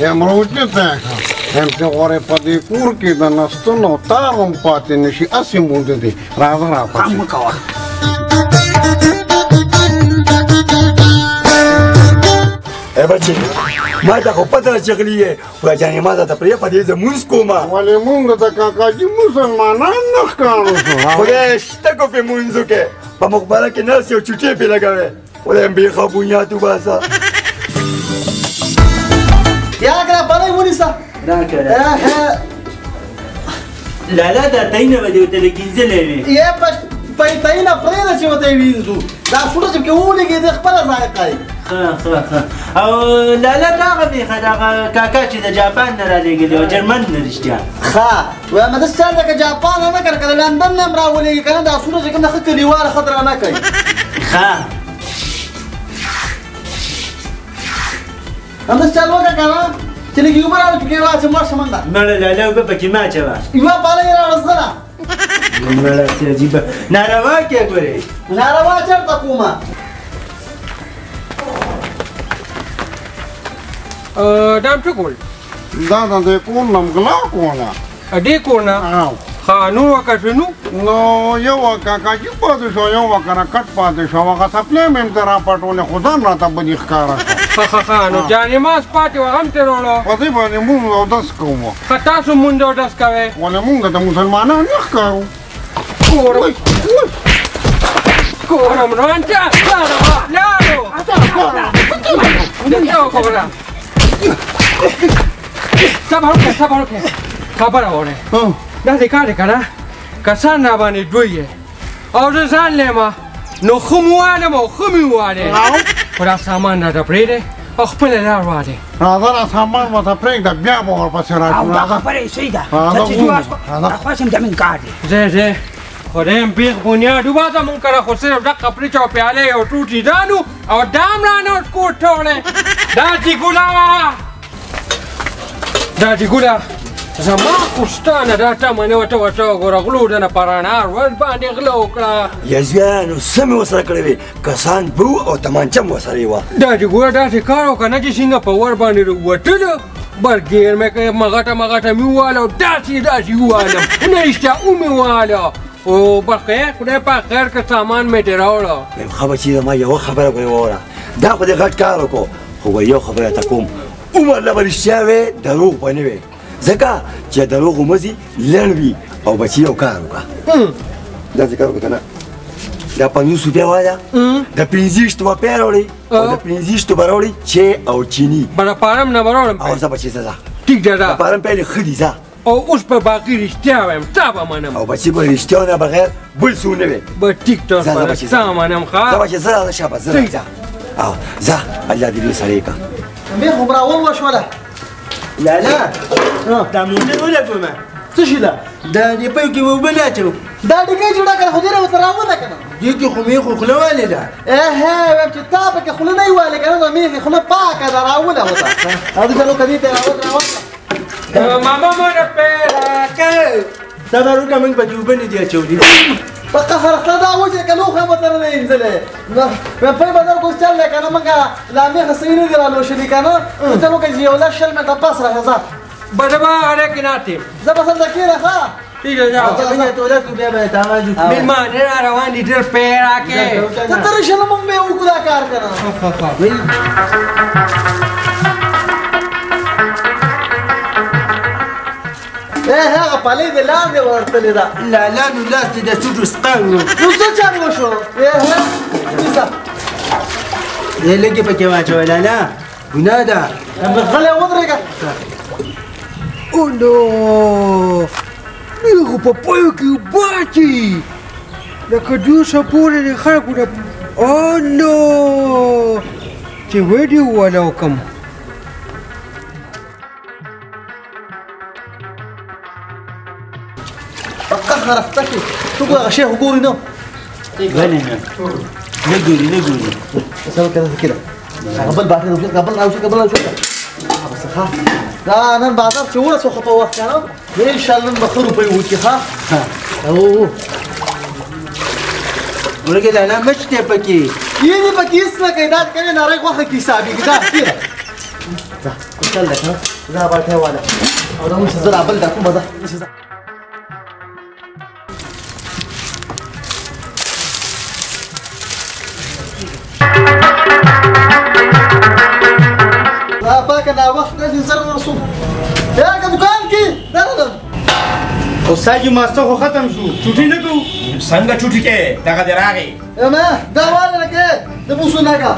امروزي ته هم چې غوړې په دې کور کې د نستونو تار هم پاتې نه شي هسې موده دی راځه راپسې هم وکوه ای بچې ما ته خو پته راچغلي یې خدای جانې ما ته پرې په دې زه مونځ کومه ولې مونږ د کاکاجي مسلمانان نه ښکارو شو خدای شته کو پې مونځ وکړې په مقبره کې ناست یو چوټې پې لګوې خدای هم بېخه بنیاد وباسه یا کنه پړای ونیسه لالا دا تاینه به دې ورته لګېنځلی وې یې په تاینه پرېږده چې ورته یې وینځو دا سوړه چې پکې وولګېدې خپله ذایقه یې او لالا دغه بیخه دغه کاکا چې د جاپان نه رالېږلي او جرمن نه رښتیا ښه وایم داسې چل دی که جاپان نه کنه که د لندن نه هم راولېږي که نه دا سوړه چې کوم د ښه کلیواله ښه درانه کوي ښه همداسې چل وکړه که نه چې لږ اوبه راوړه پکې واچه مړ شه منډه مړه لالا اوبه پکې مه اچوه یوه پاله یې راوړه زغله مړه څه عجیبه ناروا کې ګورې ناروا چېرته کومه دا هم څه کول دا د دې کور نه مغلا کوله دې کور نه ښه نور وکړنو نو یو کاکاجي پاتې شو یو کنه کټ پاتې شو هغه سپلې مې هم ته راپټولې خو ځان راته بدي ښکاره شو ښه نو جانې ماس پاتې وه هم تېروړو په دې باندې مونږ اودس کوو ښه تاسو مونږ اودس کوئ ولې مونږ د مسلمانانو نه ښکارو کورم روانچه لاړو صبر وکړه خبره وره دا دې کار دی که نه کسان را باندې دوی یې او زه ځان لیمه نو ښه مو والم او ښه مې ووالې خو دا سامان راته پرېږدی او خپله لار والې راځه دا سامان ورته پرېږده بیا به ورپسې راشو او دا خبره یې صحیح ده زه چې جواز خوښ یم زمین کار دی ځه خدای هم بیخ بنیاد وباسه مونږ کره خو صرف دقه پریچ او پیاله یو ټوټې رانو او دام رانه کور ته وړی دا جګوله زما خو ستا نه دا ټمه نه ورته وګوره غلو ده نه پرانار ور باندې غله وکړه یزیانو څه مې ورسره کړی وې کسان به وو او تمانچه مې ورسره یې وه دا جګوله داسې کار وکړه نه چې څنګه په ور باندې وتلو برګیر مې کړې مغټه مې وواله او داسې ووالم نه رښتیا ومې وواله او بخیر خدای پاک خیر که سامان مې ترې راوړه ښه بچي زما یوه خبره به یې واوره دا خو دې غټ کار وکړو خو به یو خبره ته کوم عمر نه به رښتیا وې دروغ به نه وې ځکه چې دروغ ومځي لنډ وي او بچي یو کار وکړه داسې کار وکړه که نه دا 50 روپیا واله د 50 روپیا راوړئ او د 50 به راوړئ چای او چینی بله پارم نه به راوړم او ځه بچي ځه ټیک ده د پارم پیل ښه دي ځه او اوس په باقي رښتیا وایم تا به منم او بچي به رښتیا نه بغیر بل څه ونه وې به ټیک ته تا منم ښه ځه بچي ځه راځه شابه ځه ځه او ځه الله دې دې سره یې کړه بیا خو راول وشوله لالا دا موټر ولګومه څه شي ده دا دې په کې اوبه نه اچوم دا ډېګۍ جوړه کړه خو دې راوته راوله که نه دې کې خو مې خو خوله والې ده وایم چې تا پکې خوله نه یې والې که نه نو مې خوله پاکه ده راوله ورته او دې چلو که دې ته راوله ماما مونه پیراکه صبر وکړه موږ پکې اوبه نه دي اچولي په قهر خله دا وجه که لوښه هم ورته نه دی اینځلی وایم پی بدل کوس چل دی که نه موږ لا مېخه صحیح نه دي رالوشلي که نه نو چلو که چې یو 10 منټه پس راشه ځه بدبا هډې کې ناتې زه به هلته کښېنه ښه ټیک ده څنګه توله کو بیا به تاواز وکړو مېلمانه را روان دي ډېر پیراکې ته ته رشه نه موږ به یې وکړو دا کار که نه هغه پلۍ دې لاندې ورتلې ده لالا نو لاس دې د سوټو سقام نو څه چل وشو نیسه لږې پکې واچوه لالا ګناه ده غلی ودرېږه او نو خو په پایو کې اوبه اچي لکه دوسه پورې د خلکو د او نو چې ویډیو والا وکړم قهر اختفي تقول هغه شيخ وګوري نو ولې نه ګوري سوي كده قبل بعدين قبل او شيء قبل او شيء بس ها لا انا بعذر شو ولا سوخ په وخت کنه ان شاء الله بخرو په وکی ها او ورګه لالا مشته پکې یې پکې اسمه کې دا کنه نارې واخه کې حسابي کې دا ځه چل دی که نه زه باټۍ واله او دا اوس زه رابل دا کومه ده دا پاکه ناوخت داسې سر ورسو یا که دوکان کې دا استاد جی ماسته خو ختم شو چوټي نه کوو څنګه چوټي کې دغه دې راغی ما دا واله لکه د بوسو ناګه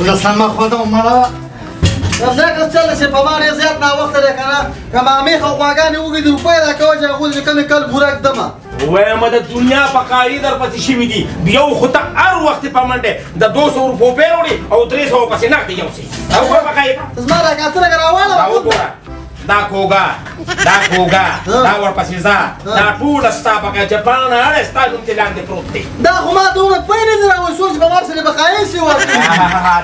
زه سمه خواده مړه ځکه چل چې په ما ډېر زیات ناوخته دی که نه که مامې خو غواګانې وږي د روپۍ راکوه چې هغوی چې کمې کل بوره ږدمه وایم د دنیا بقایي در پسې شوي دي یو خو ته هر وخت په منډې د 200 روپو پې راوړي او 300 پسې نقدې یوسي او وګوره بقایي زما راکاته لږه راواله دا وګوره دا کوګه دا ورپسې ځه دا ټوله ستا بقایي جاپان هر ستا نوم دې لاندې پروت دی دا خو ما دومره پۍ نه دي راوسول چې په ما پسې بقایي سي ورکړي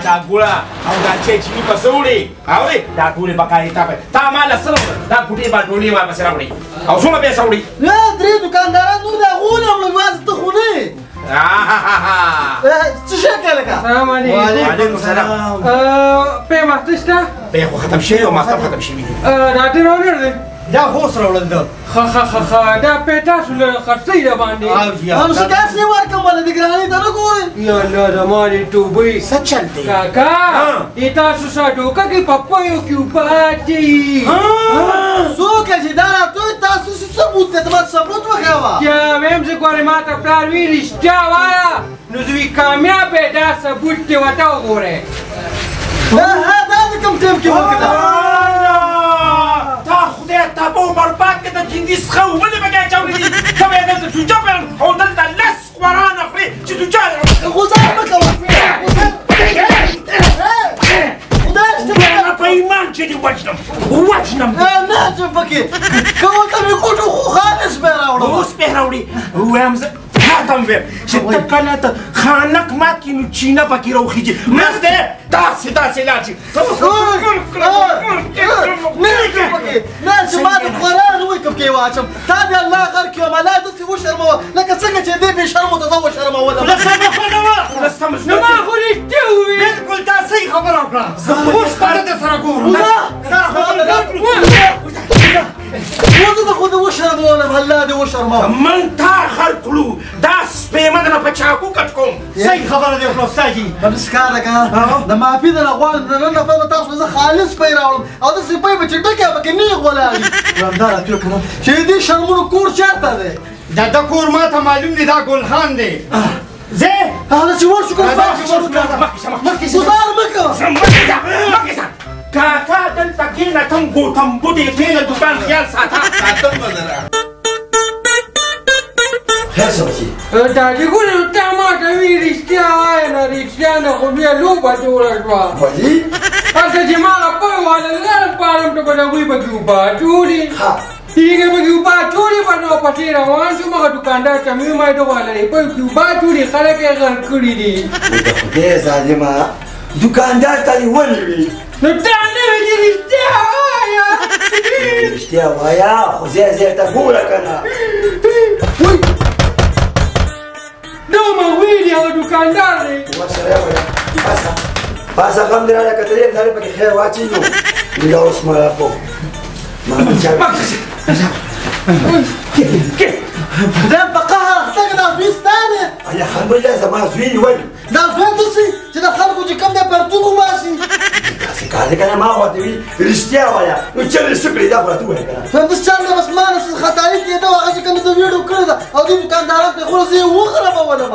دا ګوړه او دا چیني پسې وړي اورې دا ټولې بقایي تا ما له سره دا پوټې به ډولې ورپسې راوړي او څومره پیسه وړي نه درې دوکانداران نور د هغو نه وړل یوازې ته خو نه څه شی کوې لکه السلام علیکم وعلیکم السلام پې ماسته شته پې خو ختم شوي او ماسته ختم شوي دي راته راوړل دی دا خوس راوړل ده ښه دا پې تاسو له خرڅۍ را باندې نو څه داسې ورکړم ولې د ګرانۍ ته نه ګورې یا الله زما دې توبې څه چل دی کاکا دې تاسو سره ډوکه کې په پیو کې اوبه اچوي څوک چې دا راتوی تاسو څه ثبوت دی ته ما ثبوت وښیوه یا ویم زه ګورې ما ته پلار وي رښتیا وایه نو زه وي کامیاب یې دا ثبوت دې ورته وګورئ دا دې کوم ټیم کې وکړه تا خدای تباه و برباد که تا جندی سخه و بله بگه چاولی دی تا باید دلتا سوچا بیان او دلتا لس قرآن اخری چی سوچا غزار مکوه بیانا پا ایمان چی دی وجنم نه چه پکې که ورته مې کوټو خو خالص بیا راوړم اوس به راوړي ویم زه حاتم ویم چې ته کله ته خانک مات کړي نو چینه پکې راوخیږي مز دی داسې لاړ شي نه چې ما د قرآن وایي کوم کې واچم تا دې الله غر کړي وم الله داسې وشرموه لکه څنګه چې دې بې شرمو ته زه وشرمولم نو ما خو رښتیا وویل بالکل تا صحیح خبره وکړه زه اوس ستا د سره ګورم وزه د خو دې وشرمولم الله دې وشرموه من تا خر کړو دا سپی مه درنه په چاقو کټ کوم صحیح خبره دې وکړه استاد جي همداسې کار ده که نه د معافي درنه غواړم د نن لپاره به تاسو زه خالص پی راوړم او داسې پی به چې ډکې پکې نیغ ولاړ وي همدا راتلو که نه چې د دې شرمونو کور چېرته دی دا د کور ما ته معلوم دی دا ګلخان دی زه هغه چې ورشو که گزار مه کوه کاکا دلته کېنه تم ګوتم بوټې کېنه دوکان خیال ساته ساتم به دره خیر شه بچي دا دې ګورې تا ما ته وي رښتیا وایه نه رښتیا نه خو بیا لوبه جوړه شوه ولې هلته چې ما له پی واله لرم پارم ته به د هغوی پکې اوبه اچولې هغې پکې اوبه اچولې به نو پسې روان شوم هغه دوکاندار ته مې ویل ما د واله پی کې اوبه اچولې خلک یې غر کړي دي د خدای ظالمه دوکاندار ته دې ولوي نو تا نه وې چې رښتیا وایه رښتیا وایه خو ځای ته ګوره که نه دا ما ویلي هغه دوکاندار دی پاسه غم دې راله که ته دې نړۍ پکې خیر واچوي نو دا اوس ما راپو دا په قهر اخته که دا زوی ستا دی الحمدلله زما زوی ولې دا زوی داسې چې د خلکو چې کوم دی پرتوګ وباسي داسې کار دی که نه ما ورته وي رښتیا وایه نو چل یې څه کړې دا خو راته ووایه که نه همداسې چل دی بس ما نه خطايي کېده هغه چې کوم د ویډیو کړې ده او دې دوکانداران پرېښوله زه یې وخربولم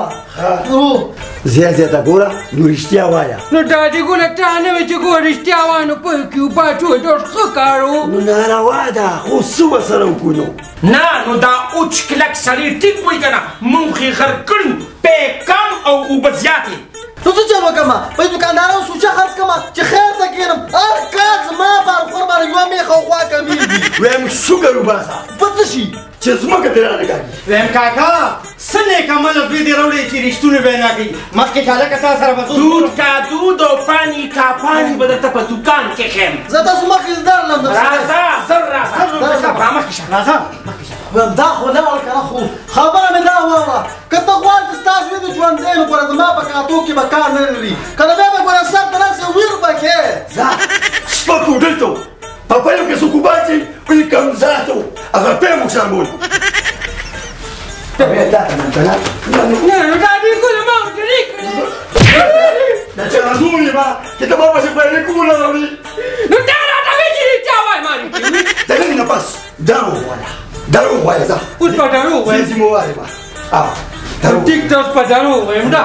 ځای ته ګوره نو رښتیا وایه نو دا دې ګوله تا نه وې چې ګوره رښتیا وایه نو پوه کې اوبه اچوئ ډېر ښه کار و نو ناروا ده خو څه ورسره وکړو نو نه نو دا اوچ کلک سړی ټیک وایي که نه موږ یې غر کړو پی کم او اوبه زیاتې نو څه چل وکړم په دوکاندارانو سوچه خرڅ کړم چې خیر ته کښېنم هر کال زما بارخور باندې یوه میخه او خوا کمیږي ویم شکر وباسه په څه شي چې ځمکه دې رانه کاږي ویم کاکا څه نیک عمله زوی دې راوړی چې رښتونې به نه کوي مخکې چې هلکه تا سره به دود کا دود او پانی کا پانی به درته په دوکان کې ښیم زه تاسو مخکې درلم راځه زر راځه رامخکې شه راځه دا خو نه ول که نه خو خبره مې دا واوره که ته غواړې چې ستا زوی دې ژوندی نو ګوره زما په کاتو کې به کار نه لري که نه بیا به ګوره سر ته ناست یې ویر به کې ځه دلته په پایو کې څوک وباسي وي کمزاتو هغه په موږ شامل نه دا دې کوله ما دې دا چې راځولې ما چې ته ما پسې په کوله راوړي نو دا راته وایي چې وای ماري ته نه پاس دروغ وایه ځه اوس په دروغ وایي زه مو وایم دروغ ټیک ټاک په دروغ وایم دا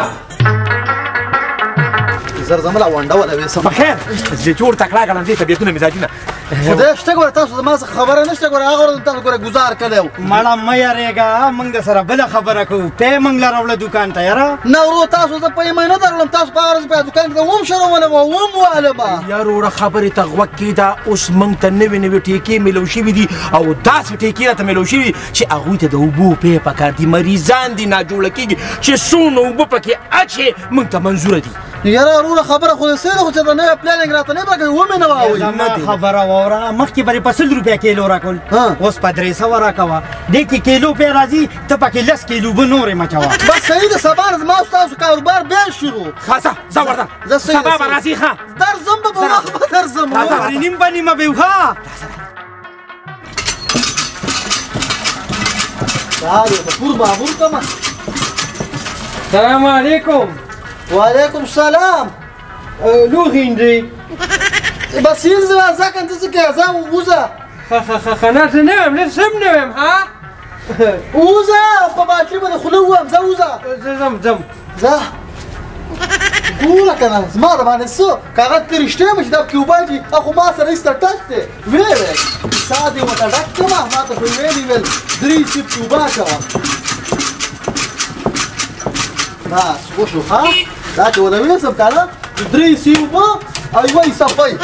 زر زملا وانډه ولا وسم بخیر زه جوړ تکړه غلم دې طبيعتونه مزاجونه خدای شته ګور تاسو ما خبره نشته ګور هغه تاسو ګور گزار کړو مړه مې یارېګا موږ سره بل خبره کوو په موږ لراوله دکان ته یاره نو ورو تاسو ته په مې نه درلم تاسو په ورځ په دکان کې ووم شروع ووم والما یار وړه خبرې ته غوږ کېده اوس موږ ته نوې ټیکې میلو شوي دي او داسې ټیکې راته میلو شوي چې هغوی ته د اوبو پې پکار دي مریضان دي ناجوړه کېږي چې څونه اوبه پکې اچې موږ ته منظوره دي یاره ورو خبره خو دې سره خو چې دا نه پلانینګ راته نه راکړي ومه نه واوي زما خبره وره مخکې بری په 100 روپیا کیلو راکول اوس په 300 راکوا دې کې کیلو په راځي ته پکې 10 کیلو به نورې مچوا بس صحیح ده سبا ما تاسو کاروبار بیا شروع خاصه زبرده سبا به راځي ښه در زم به وخت در زم نیم په نیمه به ښه تعالوا بفور مامور كمان السلام عليكم وعليكم السلام لوغ هندي بس ينزل ذاك انت زكي زا ووزا خلاص نعم لسه نعم ها ووزا باباكي بده خلوهم زا ووزا زم زا قولك انا زمان ما نسو كاغت ترشتي مش داب كيوباجي اخو ما سر استرتشتي ويرك سادي وتدك ما تفهمني ويل دريسي كيوباكا بس وشو ها ذاك ولا ويسب كذا دريسي وما ايوه يصفي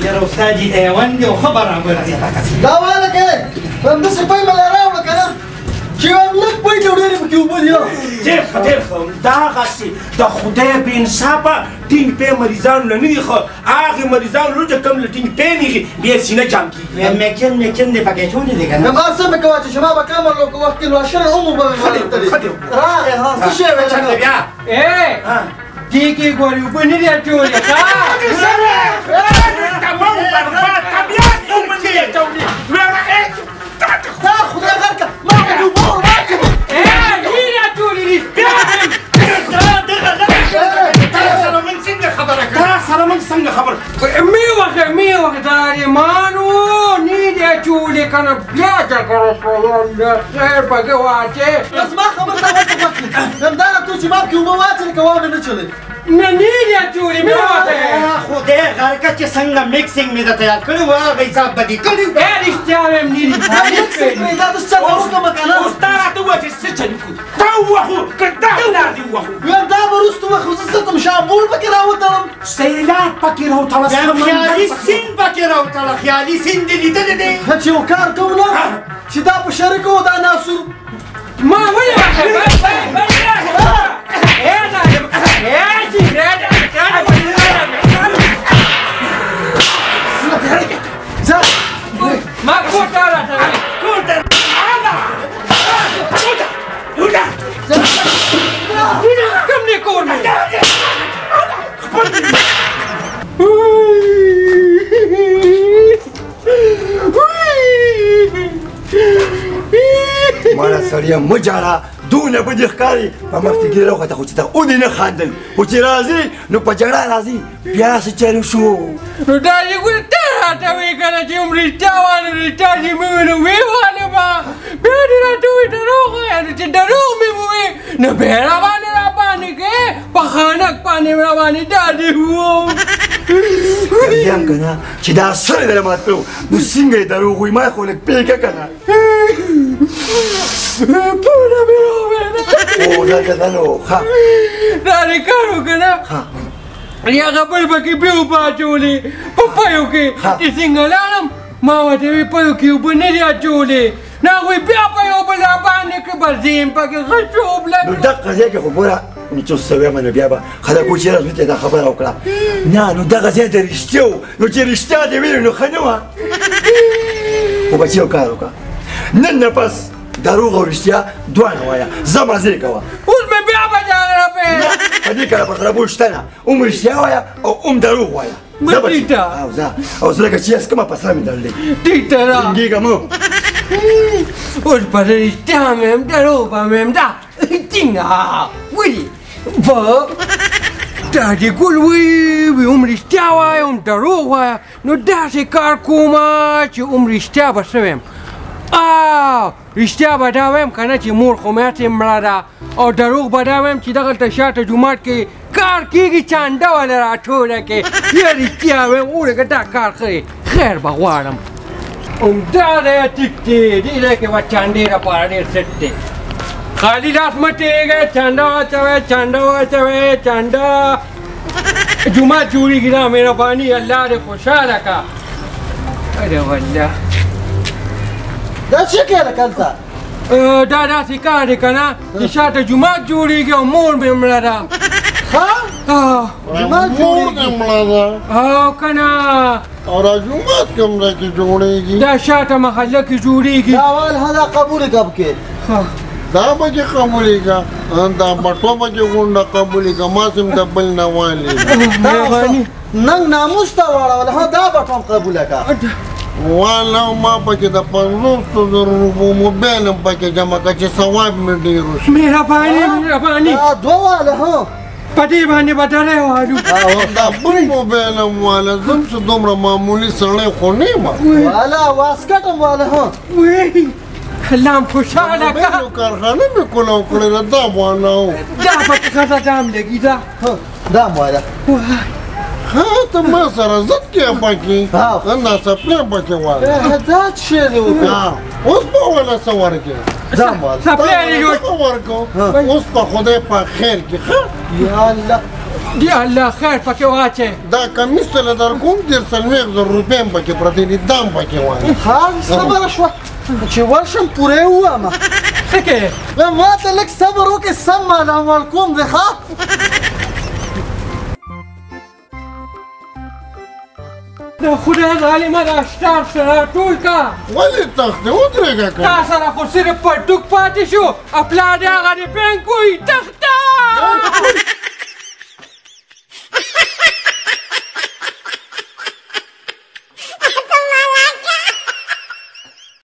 يا استاذي ده وندي وخبر عبرتي دا ولا كده بس باي ما راو كلام چې لږ پوي جوړېږي په کې اوبه دي ډېر ښه دا هغسې د خدای بې انصافه ټینګ پی مریضانو له نه دي ښه هغې مریضانو چې کوم له ټینګ پی نیغي بیا سینه جام کېږي میکن دې پکې ټولې دي که نه ما څه مې کوه چې شما به کامل وخت کې لواشره عمر به مې راغی ها څه شی ویل بیا دې کې ګورې اوبه نه دي اچولې تمام برباد طبیعت اوبه نه دي اچولې دا خدای غرکه ما به اوبه ورکړم میوه داریمانو نیدی چولی کنه بیا چکر خیر پکې واچې بس ما خبر ته وکړه همدارا تو چې ما کې اوبه واچلې که واوې نه چلې نه نیدی چولی میوه ته خدای غرکه چې څنګه میکسینګ مې درته یاد کړی و هغه حساب به دې کړی رښتیا وایم نیدی دا د څه وکړم که نه اوس تا راته ووایه چې څه چل وکړو تا ووهو که دا لار دې ووهو ویم دا به وروسته وخت زه څه کوم شامپول پکې راوتلم سیلاب پکې راوتله خیالي سیند پکې راوتله خیالي سیند دې لیدلی دی چې یو کار کوو نه چې دا په شریکه و دا ناسور ما ولې ما کوټه راته کوم دې کور مې مالا سړیه مه جاړه دونه به دې ښکاري په مخ کې ګیره وخته خو چې ته ودې نه خاندل خو چې راځي نو په جګړه راځي بیا څه چارې شو نو دا یې ګوره ته راته وایې که نه چې یم رښتیا وایم رښتیا چې مې وویل ویې والمه بیا دې راته وایي دروغ وایه نو چې دروغ مې ووایې نو بیا راباندې راباندې کوې په خانک باندې راباندې دادې ووم یم که نه چې دا سره دله مات کړو نو څنګه یې دروغ وایي ما یې خو لږ پرېږه که نه پوره مې وویله او دا نو ښه دا دې کار وکړه نه هغه بل پکې بیا اوبه اچولې په پیو کې چې څنګه لاړم ما ورته ویل پیو کې اوبه نه دي اچولې نو هغوی بیا په یو بل راباندې کړه بس زه یم پکې غشوب نو دغه ځای کې خو ګوره چې اوس څه وایم نو بیا به خلک وایي چې رسمي ته دا خبره وکړه نه نو دغه ځای د رښتیا و نو چې رښتیا دې ویلې نو ښه نه وه خو بچیو کار وکړه نن نه پس دروغ او رښتیا دواړه وایه زه مزې کوه اوس مې بیا په جګړه پیل په دې کله په خرابو شته نه هم رښتیا وایه او هم دروغ وایه Matita. او زه لکه چې اس کومه په سره مې تړلی ټیټه را ټینګېږم اوس په رښتیا مې هم دروغ به مې هم دا ټینګه ولې به دا دې ګل وی هم رښتیا وایه هم دروغ وایه نو داسې کار کومه چې هم رښتیا به څه ویم رښتیا به دا ویم که نه چې مور خو ماتې مړه ده او دروغ به دا ویم چې دغلته شاته جومات کې کار کېږي چانده والا راټوله کې یا رښتیا ویم ولکه دا کار ښه خیر به غواړم همدا دی ټیک دی دې ځای کې به چاندې لپاره ډېر سټ دی خالي لاس مه تېږئ چانده واچوئ چانده واچوئ چانده جومات جوړېږي دا مهرباني الله دې خوشحاله که اره والله دا څه کې ده کلته دا داسې کار دی که نه چې شاته جومات جوړېږي او مور مې مړه ده جومات مور دې مړه ده او که نه او را جومات کوم ځای کې جوړېږي دا شاته محله کې جوړېږي دا اول هدا قبول کب کې دا به چې قبولې که دا بټوه به چې غونډه قبولې که ما سم د بل نه والې مهرباني ننګ ناموس ته واړول ها دا بټوم قبوله کا والا ما پکې د 500 روپو موبایل هم پکې جمع کړه چې ثواب مې ډېر وشي مهرباني دا دوه واله ها په دې باندې به ډالۍ وهلو دا بل موبایل هم والا زم چې دومره معمولي سړی خو نه یم والا واسکټ هم واله ها وی الله هم خوشحاله که موبایلو کارخانه مې کولو کړې ده دا والا و دا پکې ښځه دام لګي دا دا هم واله ها ته ما سره زد کې پکې ناڅاپلۍ پکې والا دا څه دی اوس به والا څه ورکړې دا هم واله سپلی دې جوړ ورکو اوس په خدای په خیر کې ښه یا الله یا الله خیر پکې واچې دا کمیس ته له در کوم 400,000 روپۍ هم پکې پرتې دي دا هم پکې والا ها صبره شوه چې ورشم پوره ووامه څه کې ما ته لږ صبر وکړې سم ماله عمل کوم دی ښه د خدای ظالمه دا شټار سره ټول کا ولې تختې ودرېږه که تا سره خو صرف پټوک پاتې شو او پلار دې هغه دې بینک وایي تخته